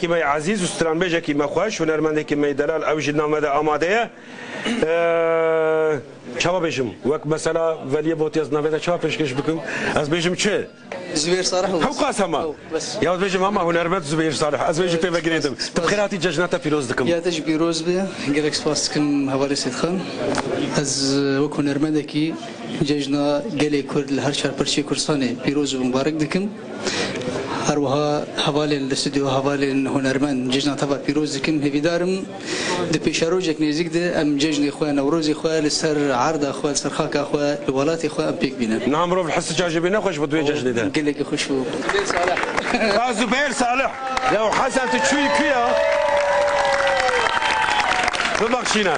كما عزيز وستران بيجا كما خوش ونرمنده كما دلال او جدنا مدى اماده چاوا بيجم وك مثلا ولي بوتيز نافدا چاوا پیشکش بكم از بيجم چه زبير صالح هم قاسما يا بيجم اما هنرمند زبير صالح از بيجم في بگريدم تبخيراتي ججناتا فيروز دكم يا تج بيروز به جالك سباسكم حوالي سيد خان از وك هنرمنده كي ججنا جالي كرد لهر شهر برشي كرساني بيروز مبارك دكم هروها حوالی الاستودیو حوالی هنرمند جشن تبع پیروز کم هیدارم د پیشروجک نزدیک ده ام جشن خواه نوروز خواه لسر عرض خواه لسر خاک خواه لولات خواه ام پیک بینه نعم رو الحس جاجبينه خوش بدوي جشن ده قال لك خوش بو زبير صالح لو حسن تشوي كيا ببخشينا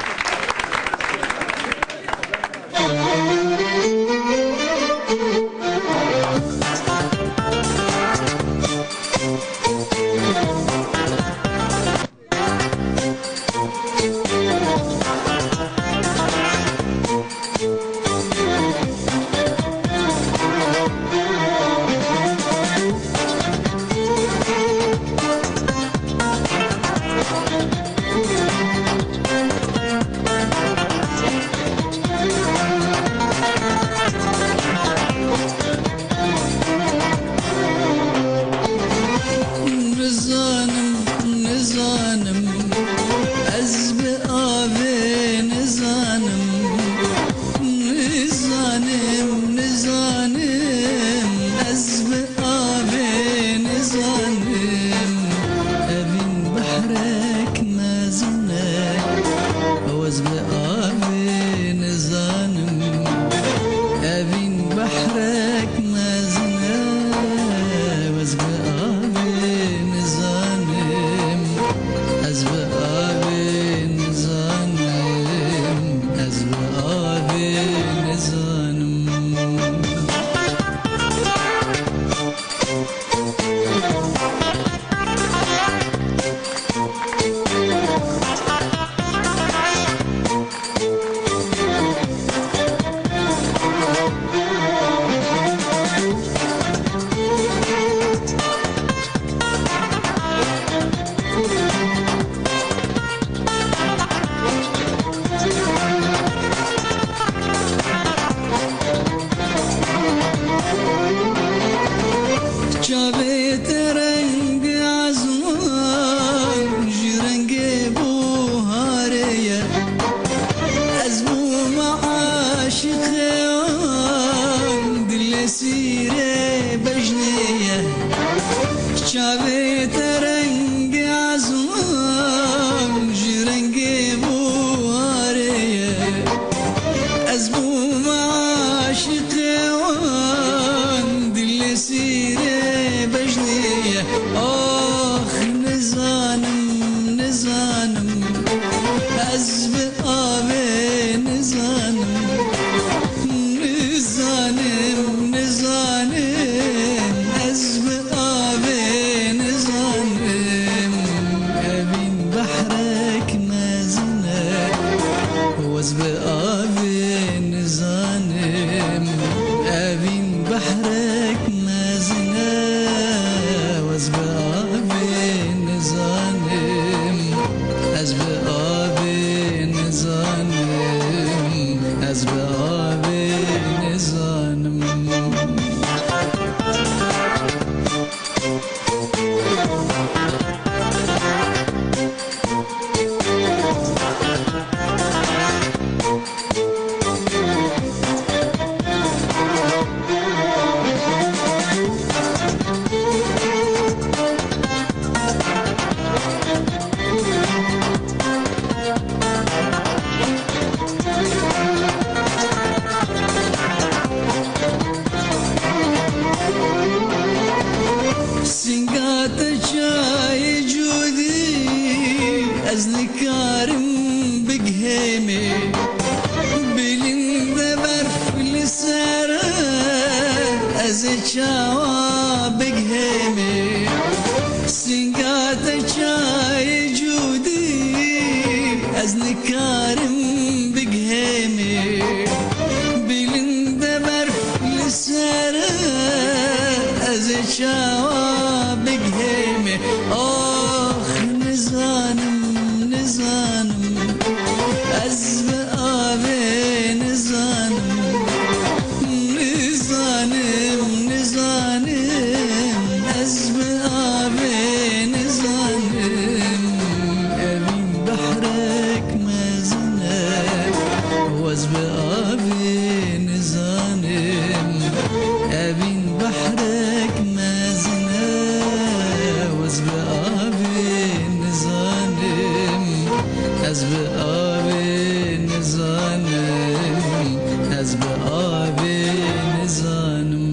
شوابق همي از به آب نزانم از به آب نزانم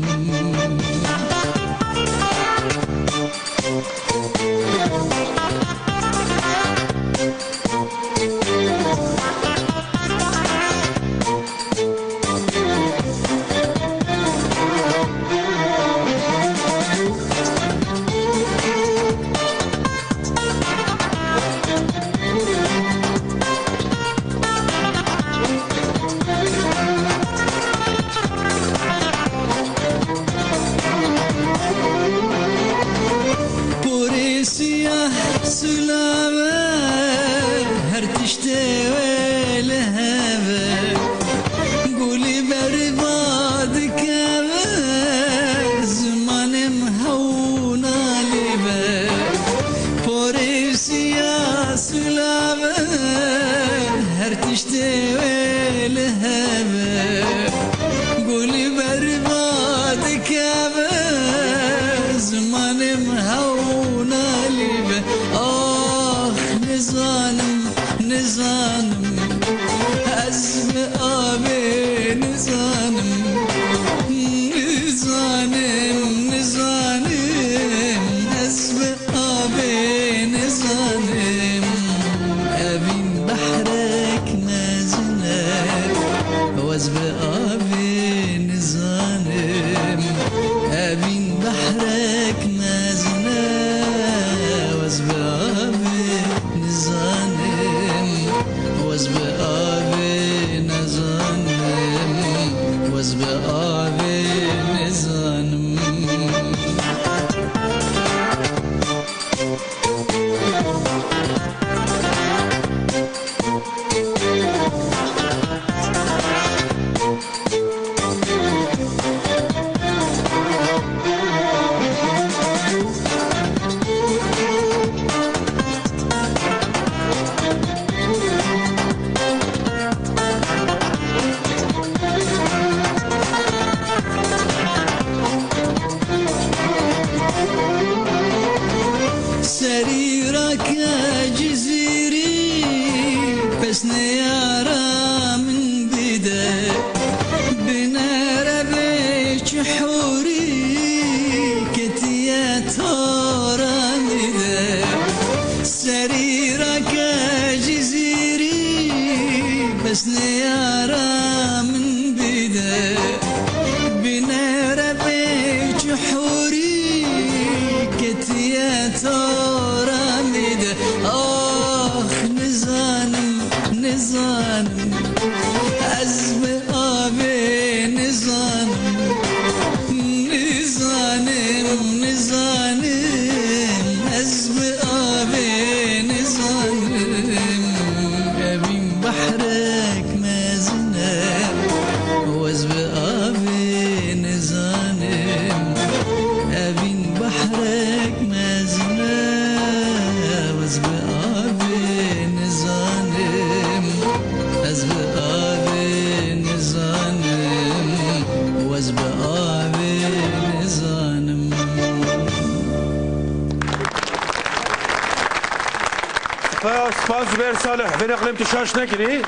صالح بين اقليم تشاش نكري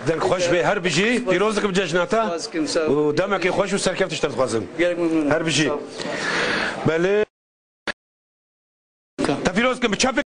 دنك خوش به هر بيجي بيروزك بججناتا ودمك خوش وسر كيف تشتغل خوازم هر بيجي بله تفيروزك بتشافك